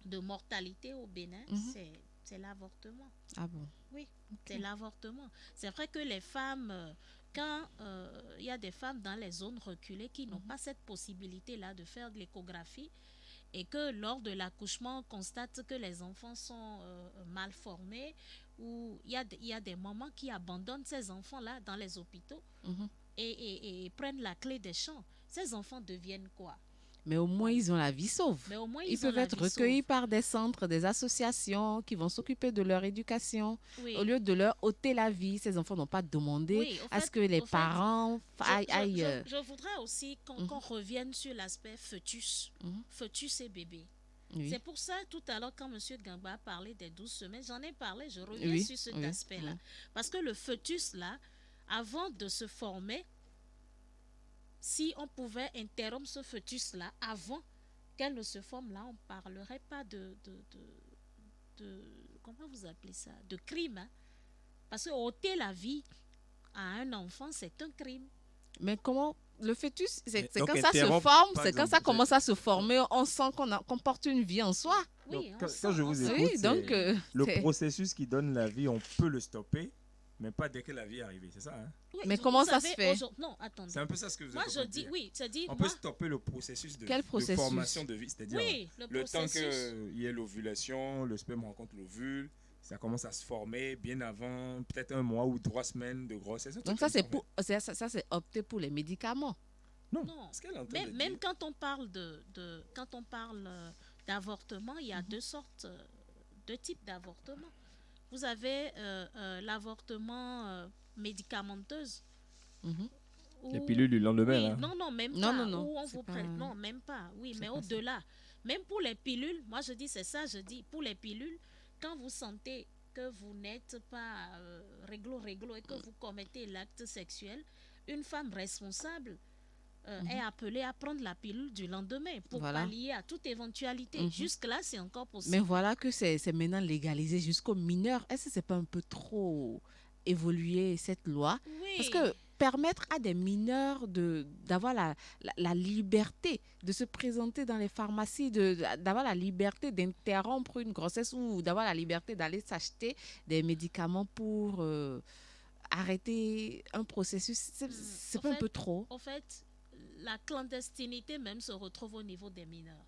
de mortalité au Bénin, c'est l'avortement. Ah bon? Oui, c'est l'avortement. C'est vrai que les femmes... quand il y a des femmes dans les zones reculées qui n'ont pas cette possibilité-là de faire de l'échographie et que lors de l'accouchement, on constate que les enfants sont mal formés ou il y a des mamans qui abandonnent ces enfants-là dans les hôpitaux et prennent la clé des champs. Ces enfants deviennent quoi? Mais au moins, ils ont la vie sauve. Ils peuvent être recueillis par des centres, des associations qui vont s'occuper de leur éducation. Oui. Au lieu de leur ôter la vie, ces enfants n'ont pas demandé à ce que les parents aillent... Je voudrais aussi qu'on revienne sur l'aspect fœtus. Fœtus et bébé. Oui. C'est pour ça, tout à l'heure, quand M. Gamba a parlé des 12 semaines, j'en ai parlé, je reviens sur cet aspect-là. Parce que le fœtus, là, avant de se former, si on pouvait interrompre ce fœtus-là avant qu'elle ne se forme, là, on ne parlerait pas de comment vous appelez ça? De crime. Parce que ôter la vie à un enfant, c'est un crime. Mais comment le fœtus, c'est quand ça se forme, c'est quand ça commence à se former, on sent qu'on porte une vie en soi. Oui, donc, quand je vous écoute, le processus qui donne la vie, on peut le stopper. Mais pas dès que la vie est arrivée, c'est ça oui, mais comment ça se fait? Non, attendez. C'est un peu ça ce que vous êtes je dis, oui, c'est-à-dire... On peut stopper le processus de formation de vie, c'est-à-dire le temps qu'il y ait l'ovulation, le sperme rencontre l'ovule, ça commence à se former bien avant, peut-être 1 mois ou 3 semaines de grossesse. Donc ça, c'est opté pour les médicaments. Non. Même quand on parle d'avortement, il y a deux types d'avortement. Vous avez l'avortement médicamenteuse. Les pilules du lendemain, là. Non, même pas. Non, même pas. Oui, mais au-delà. Même pour les pilules, moi je dis, je dis, pour les pilules, quand vous sentez que vous n'êtes pas réglo et que vous commettez l'acte sexuel, une femme responsable est appelée à prendre la pilule du lendemain pour pallier à toute éventualité. Jusque-là, c'est encore possible. Mais voilà que c'est maintenant légalisé jusqu'aux mineurs. Est-ce que c'est pas un peu trop évolué, cette loi? Oui. Parce que permettre à des mineurs d'avoir la liberté de se présenter dans les pharmacies, d'avoir la liberté d'interrompre une grossesse ou d'avoir la liberté d'aller s'acheter des médicaments pour arrêter un processus, c'est pas un peu trop? En fait, la clandestinité même se retrouve au niveau des mineurs.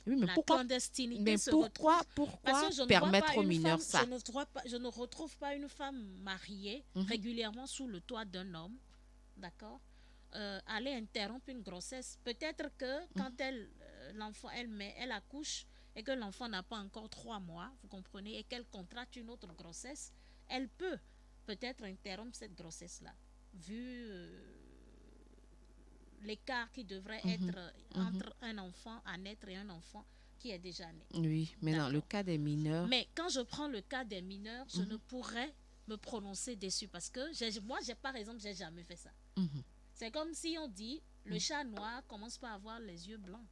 Oui, mais La pourquoi, clandestinité mais se pourquoi, retrouve. pourquoi Parce que je ne vois permettre pas aux une mineurs femme, ça? je ne retrouve pas une femme mariée régulièrement sous le toit d'un homme, d'accord, aller interrompre une grossesse. Peut-être que quand l'enfant, elle accouche et que l'enfant n'a pas encore 3 mois, vous comprenez, et qu'elle contracte une autre grossesse, elle peut peut-être interrompre cette grossesse-là, vu l'écart qui devrait être entre un enfant à naître et un enfant qui est déjà né. Oui, mais dans le D'accord. cas des mineurs, Mais quand je prends le cas des mineurs, je ne pourrais me prononcer dessus parce que moi, par exemple, j'ai jamais fait ça. C'est comme si on dit le chat noir commence par avoir les yeux blancs.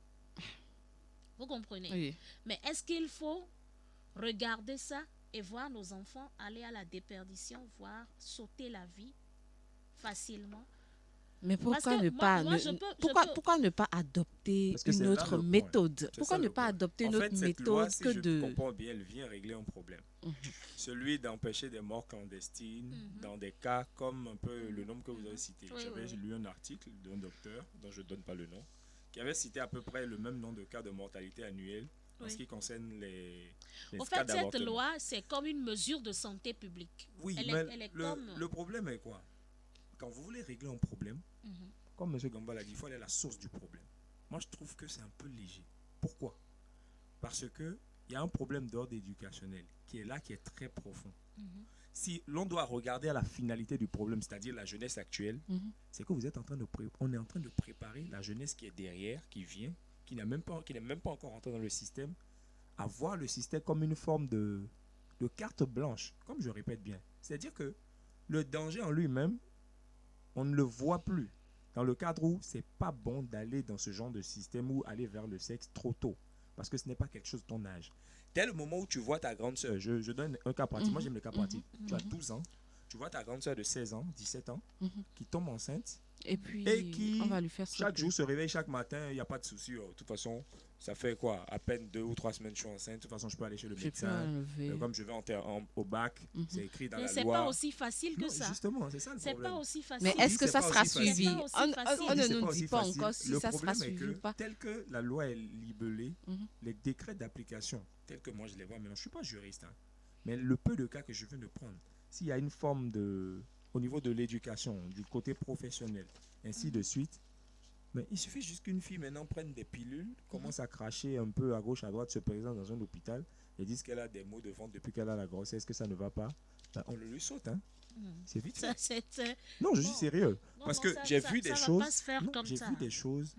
Vous comprenez? oui. Mais est-ce qu'il faut regarder ça et voir nos enfants aller à la déperdition, voire sauter la vie facilement? Mais pourquoi Parce que ne moi- pas moi, ne, je peux- pourquoi, je peux- pourquoi ne pas adopter Parce que c'est une là autre le point. méthode? C'est Pourquoi ça ne le pas point. adopter En une fait, autre cette loi, méthode si que je de... comprends bien, elle vient régler un problème. Celui d'empêcher des morts clandestines dans des cas comme un peu le nombre que vous avez cité. Oui, J'avais oui. lu un article d'un docteur, dont je ne donne pas le nom, qui avait cité à peu près le même nombre de cas de mortalité annuelle en Oui. ce qui concerne les En cas fait, cette d'avortement. loi, c'est comme une mesure de santé publique. Oui, elle mais est, elle est le, comme... le problème est quoi? Quand vous voulez régler un problème, comme M. Gamba l'a dit, il faut aller à la source du problème. Moi, je trouve que c'est un peu léger. Pourquoi? Parce qu'il y a un problème d'ordre éducationnel qui est là, qui est très profond. Si l'on doit regarder à la finalité du problème, c'est-à-dire la jeunesse actuelle, c'est que vous êtes en train de on est en train de préparer la jeunesse qui est derrière, qui vient, qui n'est même pas encore entrée dans le système, à voir le système comme une forme de carte blanche, comme je répète bien. C'est-à-dire que le danger en lui-même, on ne le voit plus. Dans le cadre où c'est pas bon d'aller dans ce genre de système ou aller vers le sexe trop tôt. Parce que ce n'est pas quelque chose de ton âge. Dès le moment où tu vois ta grande soeur, je donne un cas pratique, moi j'aime le cas pratique. Tu as 12 ans, tu vois ta grande soeur de 16 ans, 17 ans, qui tombe enceinte Et puis, et qui on va lui faire chaque sauter. jour se réveille chaque matin, il n'y a pas de souci. De toute façon, ça fait quoi? À peine 2 ou 3 semaines que je suis enceinte. De toute façon, je peux aller chez le Je peux médecin. enlever. Comme je vais au bac, c'est écrit dans Mais la c'est loi. pas aussi facile que Non, ça. justement, c'est ça le C'est problème. pas aussi facile. Mais est-ce que c'est ça pas sera aussi facile. suivi? C'est pas aussi facile. On ne C'est nous aussi dit pas facile. encore si Le ça sera problème est suivi que, ou pas. tel que la loi est libellée, les décrets d'application, tels que moi je les vois, mais non, je ne suis pas juriste, hein, mais le peu de cas que je viens de prendre, s'il y a une forme au niveau de l'éducation, du côté professionnel, ainsi de suite, mais il suffit juste qu'une fille maintenant prenne des pilules, commence à cracher un peu à gauche, à droite, se présente dans un hôpital et dise qu'elle a des maux de ventre depuis qu'elle a la grossesse, que ça ne va pas, ben, on le lui saute, hein. C'est vite fait. Ça, c'est- Non, je suis Bon. sérieux. Non, Parce non, que ça- j'ai ça- vu des ça va choses. pas se faire Non, comme j'ai ça, vu hein. des choses.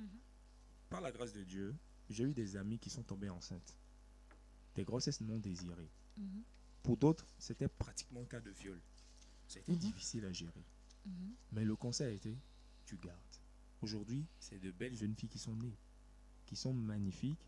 Par la grâce de Dieu, j'ai eu des amis qui sont tombés enceintes. Des grossesses non désirées. Pour d'autres, c'était pratiquement un cas de viol. Ça a été difficile à gérer. Mais le conseil a été, tu gardes. Aujourd'hui, c'est de belles jeunes filles qui sont nées, qui sont magnifiques.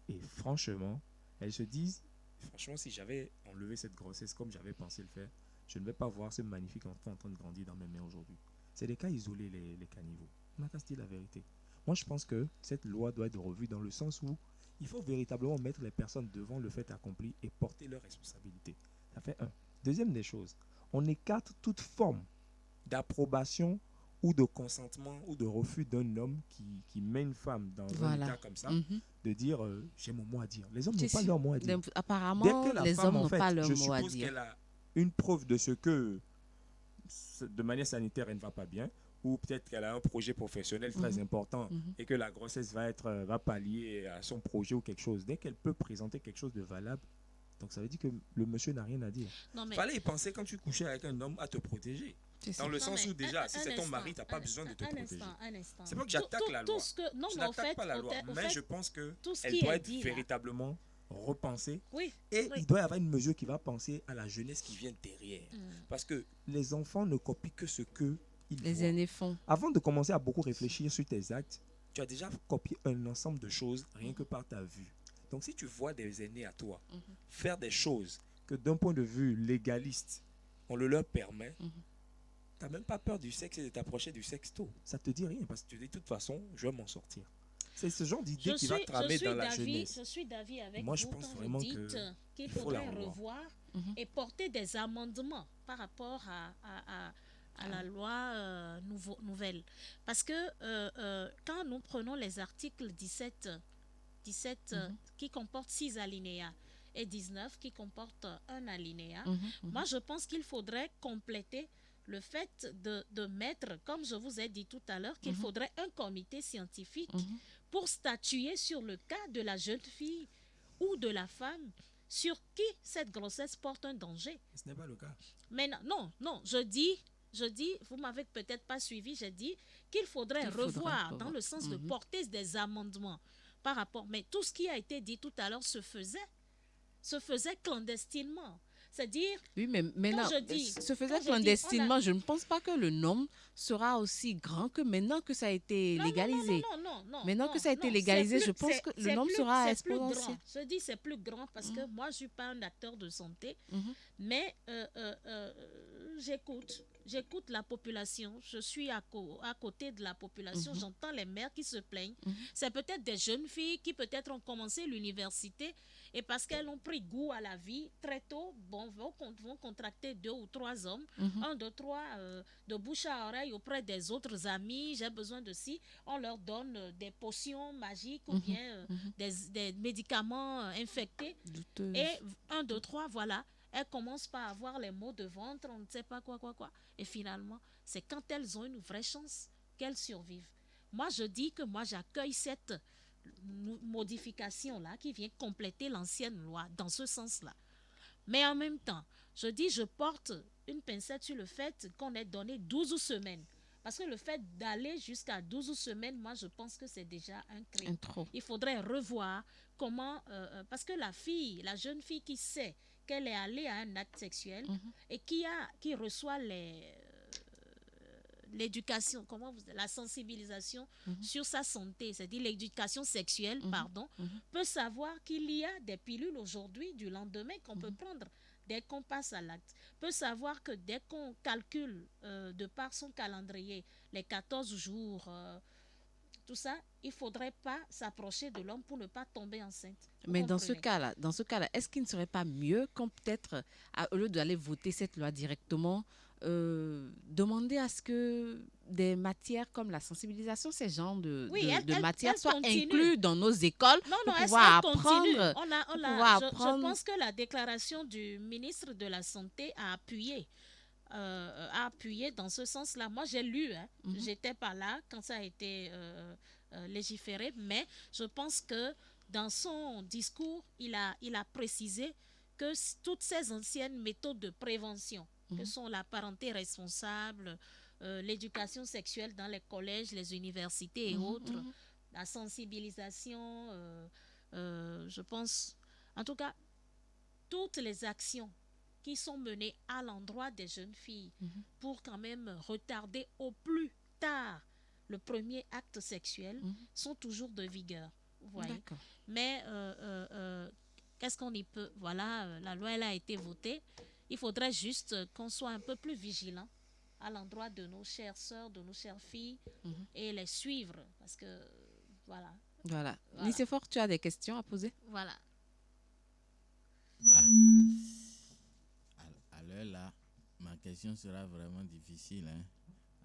Et franchement, elles se disent, franchement, si j'avais enlevé cette grossesse comme j'avais pensé le faire, je ne vais pas voir ce magnifique enfant en train de grandir dans mes mains aujourd'hui. C'est des cas isolés, les caniveaux. On n'a qu'à se dire la vérité. Moi, je pense que cette loi doit être revue dans le sens où il faut véritablement mettre les personnes devant le fait accompli et porter leurs responsabilités. Ça fait un. Deuxième des choses, on écarte toute forme d'approbation ou de consentement ou de refus d'un homme qui met une femme dans un Voilà. état comme ça, de dire j'ai mon mot à dire. Les hommes n'ont C'est pas sûr. leur mot à dire. Apparemment, Dès que la les femme, hommes en n'ont fait, pas leur je mot à suppose dire. qu'elle a une preuve de ce que de manière sanitaire elle ne va pas bien, ou peut-être qu'elle a un projet professionnel très important et que la grossesse va pallier à son projet ou quelque chose. Dès qu'elle peut présenter quelque chose de valable, donc ça veut dire que le monsieur n'a rien à dire. Non, mais- Fallait y penser quand tu couchais avec un homme à te protéger. C'est ça. Dans le Non, sens mais où déjà, un- si un c'est ton instant, mari, tu n'as pas besoin de te protéger. Un instant. C'est pas que j'attaque la loi. Tout ce que, non, Je mais en n'attaque fait, pas la loi, au mais fait, je pense que tout ce elle qui doit est être dit, là. véritablement repensée. Oui. Et oui. il doit y avoir une mesure qui va penser à la jeunesse qui vient derrière. Parce que les enfants ne copient que ce que ils Les voient. aînés font. Avant de commencer à beaucoup réfléchir sur tes actes, tu as déjà copié un ensemble de choses rien que par ta vue. Donc si tu vois des aînés à toi faire des choses que d'un point de vue légaliste, on le leur permet, tu n'as même pas peur du sexe et de t'approcher du sexe tôt. Ça te dit rien parce que tu dis de toute façon, je vais m'en sortir. C'est ce genre d'idée qui va tramer dans la jeunesse. Je suis d'avis avec Moi, vous je pense quand vraiment vous dites que qu'il il faut faudrait la revoir. revoir et porter des amendements par rapport à la loi nouvelle. Parce que quand nous prenons les articles 17 17 qui comporte 6 alinéas et 19 qui comporte un alinéa. Moi, je pense qu'il faudrait compléter le fait de mettre, comme je vous ai dit tout à l'heure, qu'il faudrait un comité scientifique pour statuer sur le cas de la jeune fille ou de la femme sur qui cette grossesse porte un danger. Ce n'est pas le cas. Mais non, je dis, vous m'avez peut-être pas suivi, j'ai dit qu'il faudrait revoir dans le sens de porter des amendements par rapport. Mais tout ce qui a été dit tout à l'heure se faisait clandestinement. C'est-à-dire, oui, mais maintenant, se faisait clandestinement, je ne pense pas que le nombre sera aussi grand que maintenant que ça a été légalisé. Non. Maintenant que ça a été légalisé, je pense que le nombre sera exponentiel. Je dis c'est plus grand parce que moi, je ne suis pas un acteur de santé, mais j'écoute la population, je suis à côté de la population, j'entends les mères qui se plaignent. C'est peut-être des jeunes filles qui peut-être ont commencé l'université et parce qu'elles ont pris goût à la vie très tôt, vont contracter 2 ou 3 hommes, 1, 2, 3, de bouche à oreille auprès des autres amis, j'ai besoin de ci, on leur donne des potions magiques ou bien des médicaments infectés. Douteuse. Et 1, 2, 3, voilà. Elles commencent par avoir les maux de ventre, on ne sait pas quoi. Et finalement, c'est quand elles ont une vraie chance qu'elles survivent. Moi, je dis que j'accueille cette modification-là qui vient compléter l'ancienne loi dans ce sens-là. Mais en même temps, je porte une pincette sur le fait qu'on ait donné 12 semaines. Parce que le fait d'aller jusqu'à 12 semaines, moi, je pense que c'est déjà un crime. Il faudrait revoir comment... parce que la jeune fille qui sait qu'elle est allée à un acte sexuel et qui reçoit l'éducation, la sensibilisation sur sa santé, c'est-à-dire l'éducation sexuelle, peut savoir qu'il y a des pilules aujourd'hui du lendemain qu'on peut prendre dès qu'on passe à l'acte, peut savoir que dès qu'on calcule de par son calendrier les 14 jours, tout ça, il ne faudrait pas s'approcher de l'homme pour ne pas tomber enceinte. Mais dans ce cas-là, est-ce qu'il ne serait pas mieux qu'on peut-être, au lieu d'aller voter cette loi directement, demander à ce que des matières comme la sensibilisation, ces genres de matières soient inclus dans nos écoles pour pouvoir apprendre. Je pense que la déclaration du ministre de la Santé a appuyé dans ce sens-là. Moi, j'ai lu, j'étais pas là quand ça a été légiféré, mais je pense que dans son discours, il a précisé que toutes ces anciennes méthodes de prévention, que sont la parenté responsable, l'éducation sexuelle dans les collèges, les universités et autres, la sensibilisation, je pense, en tout cas, toutes les actions qui sont menées à l'endroit des jeunes filles pour quand même retarder au plus tard le premier acte sexuel sont toujours de vigueur. Vous voyez. Mais qu'est-ce qu'on y peut? Voilà, la loi elle a été votée. Il faudrait juste qu'on soit un peu plus vigilant à l'endroit de nos chères sœurs, de nos chères filles et les suivre parce que voilà. Nicéphore, tu as des questions à poser? Voilà. À l'heure là, ma question sera vraiment difficile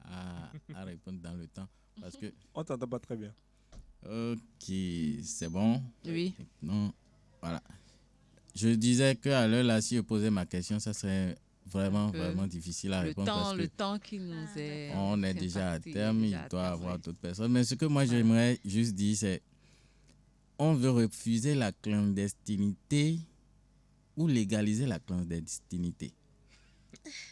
à répondre dans le temps parce que on t'entend pas très bien. Ok, c'est bon. Oui. Non, voilà. Je disais qu'à l'heure là, si je posais ma question, ça serait vraiment difficile à répondre. Le temps qui nous est... On est déjà à terme, il doit y avoir d'autres personnes. Mais ce que moi j'aimerais juste dire, c'est on veut refuser la clandestinité ou légaliser la clandestinité?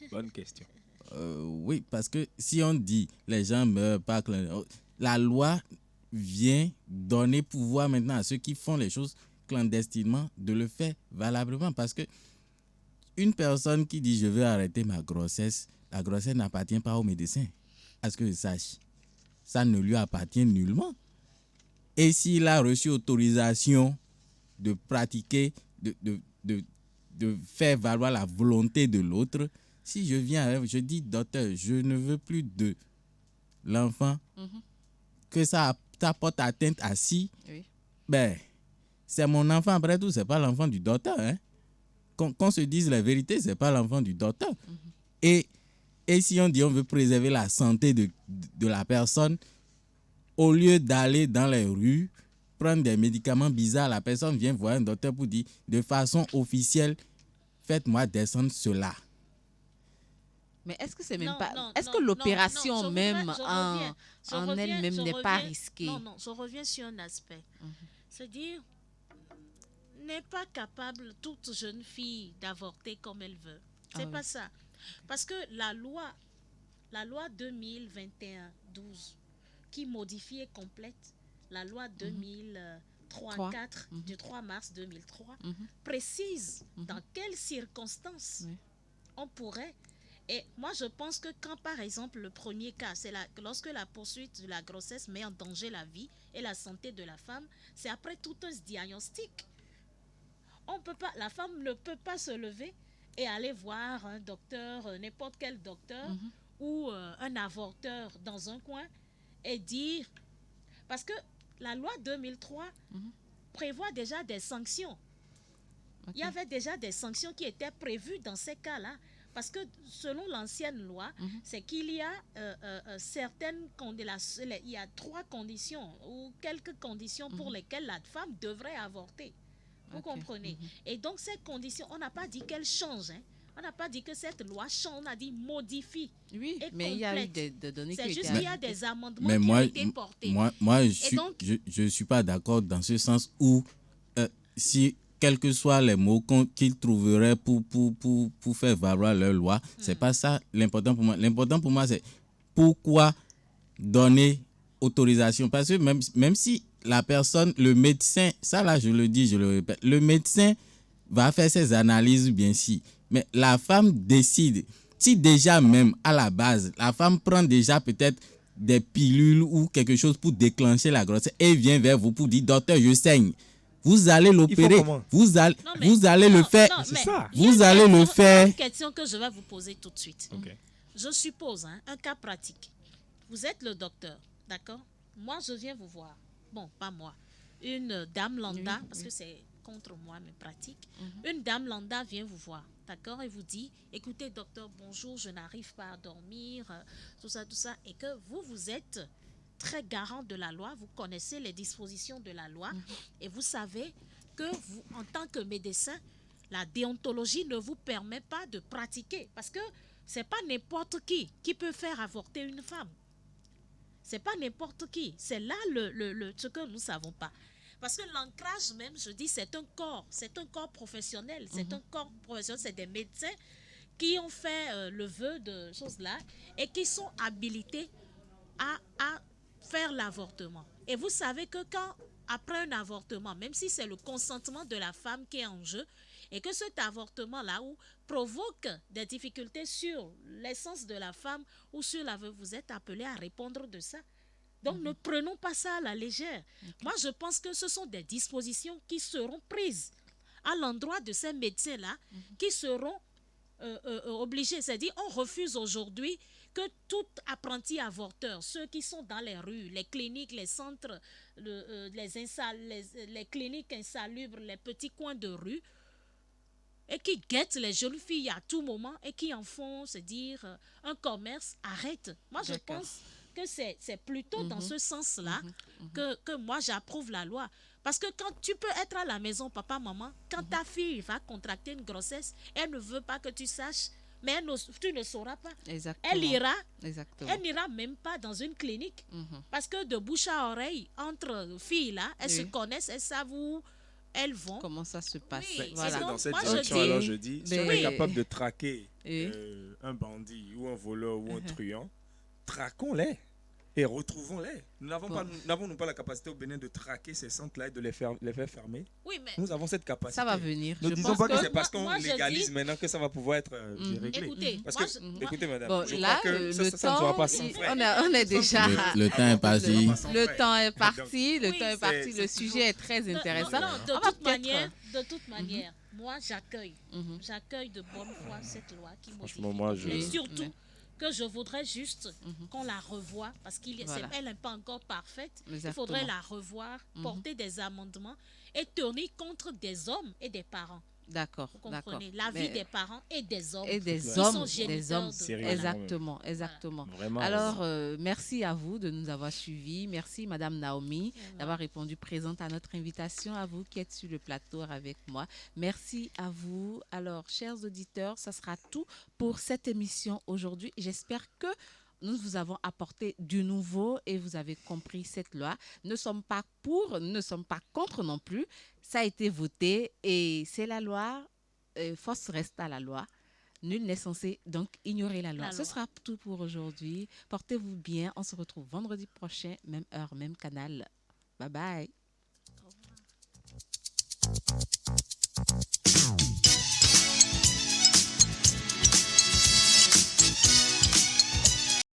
Bonne question. Oui, parce que si on dit les gens meurent pas clandestinement, la loi vient donner pouvoir maintenant à ceux qui font les choses clandestinement de le faire valablement. Parce que une personne qui dit je veux arrêter ma grossesse, la grossesse n'appartient pas au médecin. À ce que je sache, ça ne lui appartient nullement. Et s'il a reçu autorisation de pratiquer, de faire valoir la volonté de l'autre, si je viens, je dis docteur, je ne veux plus de l'enfant, que ça porte atteinte à si, ben, c'est mon enfant après tout, c'est pas l'enfant du docteur. Hein? Qu'on se dise la vérité, c'est pas l'enfant du docteur. Et si on dit on veut préserver la santé de la personne, au lieu d'aller dans les rues prendre des médicaments bizarres, la personne vient voir un docteur pour dire de façon officielle, faites-moi descendre cela. Mais est-ce que c'est même Non, pas... non, Est-ce non, que non, l'opération non, même je en reviens, elle-même je n'est pas reviens- risquée? Non, je reviens sur un aspect. C'est-à-dire, n'est pas capable toute jeune fille d'avorter comme elle veut. C'est pas ça. Parce que la loi 2021-12 qui modifie et complète la loi 2003-4 du 3 mars 2003 précise dans quelles circonstances on pourrait. Et moi, je pense que quand, par exemple, le premier cas, c'est lorsque la poursuite de la grossesse met en danger la vie et la santé de la femme, c'est après tout un diagnostic. La femme ne peut pas se lever et aller voir un docteur, n'importe quel docteur, ou un avorteur dans un coin et dire... Parce que la loi 2003 prévoit déjà des sanctions. Il y avait déjà des sanctions qui étaient prévues dans ces cas-là. Parce que selon l'ancienne loi, c'est qu'il y a certaines conditions, il y a 3 conditions ou quelques conditions pour lesquelles la femme devrait avorter. Vous comprenez? Et donc ces conditions, on n'a pas dit qu'elles changent. On n'a pas dit que cette loi change, on a dit modifie. Oui, et mais il y a eu complète. des données qui C'est ont juste été qu'il y a des amendements Mais qui moi, ont été portés. moi donc- je suis pas d'accord dans ce sens où si quels que soient les mots qu'ils trouveraient pour faire valoir leur loi, c'est pas ça l'important pour moi. L'important pour moi, c'est pourquoi donner autorisation. Parce que même si la personne, le médecin, ça là je le dis, je le répète, le médecin va faire ses analyses bien sûr, mais la femme décide. Si déjà même à la base, la femme prend déjà peut-être des pilules ou quelque chose pour déclencher la grossesse et vient vers vous pour dire docteur je saigne, vous allez l'opérer, comment? vous allez le Non, faire, non, C'est mais ça. il y a vous une allez le question- il y a faire. une question que je vais vous poser tout de suite. Ok. Je suppose, un cas pratique. Vous êtes le docteur, d'accord? Moi, je viens vous voir. Bon, pas moi. Une dame lambda, parce que c'est contre moi mes pratiques. Une dame lambda vient vous voir, d'accord? Et vous dit, écoutez, docteur, bonjour, je n'arrive pas à dormir, tout ça. Et que vous êtes très garant de la loi, vous connaissez les dispositions de la loi et vous savez que vous, en tant que médecin, la déontologie ne vous permet pas de pratiquer parce que c'est pas n'importe qui peut faire avorter une femme. C'est pas n'importe qui. C'est là ce que nous ne savons pas. Parce que l'ancrage même, je dis, c'est un corps professionnel. C'est un corps professionnel, c'est des médecins qui ont fait le vœu de choses là et qui sont habilités à faire l'avortement. Et vous savez que après un avortement, même si c'est le consentement de la femme qui est en jeu, et que cet avortement-là provoque des difficultés sur l'essence de la femme ou sur la veuve, vous êtes appelé à répondre de ça. Donc ne prenons pas ça à la légère. Moi, je pense que ce sont des dispositions qui seront prises à l'endroit de ces médecins-là qui seront obligés. C'est-à-dire, on refuse aujourd'hui que tout apprenti avorteur, ceux qui sont dans les rues, les cliniques, les centres, les cliniques insalubres, les petits coins de rue, et qui guettent les jeunes filles à tout moment et qui en font, c'est-à-dire un commerce, arrête. Moi, je pense que c'est plutôt dans ce sens-là que moi, j'approuve la loi. Parce que quand tu peux être à la maison, papa, maman, quand ta fille va contracter une grossesse, elle ne veut pas que tu saches, mais tu ne sauras pas. Exactement. Elle n'ira même pas dans une clinique. Parce que de bouche à oreille, entre filles, là, elles se connaissent, elles savent où elles vont. Comment ça se passe. Oui, Voilà. C'est dans cette moi, je direction, dis- alors je dis, si on Oui. est capable de traquer Oui. un bandit ou un voleur ou un truand, traquons-les et retrouvons-les. Nous n'avons pas la capacité au Bénin de traquer ces centres-là et de les faire fermer. Oui, mais Nous avons cette capacité. Ça va venir. Ne Je disons pense pas que que- c'est parce qu'on Moi, je légalise dis- maintenant que ça va pouvoir être réglé. écoutez, Parce moi, que, écoutez madame, Bon, je là, crois que le ça ne temps, sera pas sans frais. on est déjà... Le temps est parti. Le temps est parti, Oui, le sujet est très intéressant. Non, On va de toute manière, moi j'accueille de bonne foi cette loi qui modifie. Franchement, moi, je- Et surtout Oui. que je voudrais juste qu'on la revoie parce qu'elle n'est pas encore parfaite. Il faudrait Exactement. la revoir, porter des amendements et tenir contre des hommes et des parents. D'accord, Vous d'accord. comprenez? La vie des parents et des hommes. Et des qui hommes, sont géniteurs de- Sérieusement. exactement, exactement. Vraiment. Alors, merci à vous de nous avoir suivis. Merci, Madame Naomi, d'avoir répondu présente à notre invitation. À vous qui êtes sur le plateau avec moi. Merci à vous. Alors, chers auditeurs, ça sera tout pour cette émission aujourd'hui. J'espère que nous vous avons apporté du nouveau et vous avez compris cette loi. Nous ne sommes pas pour, nous ne sommes pas contre non plus. Ça a été voté et c'est la loi. Force reste à la loi. Nul n'est censé donc ignorer la loi. La Ce loi. sera tout pour aujourd'hui. Portez-vous bien. On se retrouve vendredi prochain, même heure, même canal. Bye bye.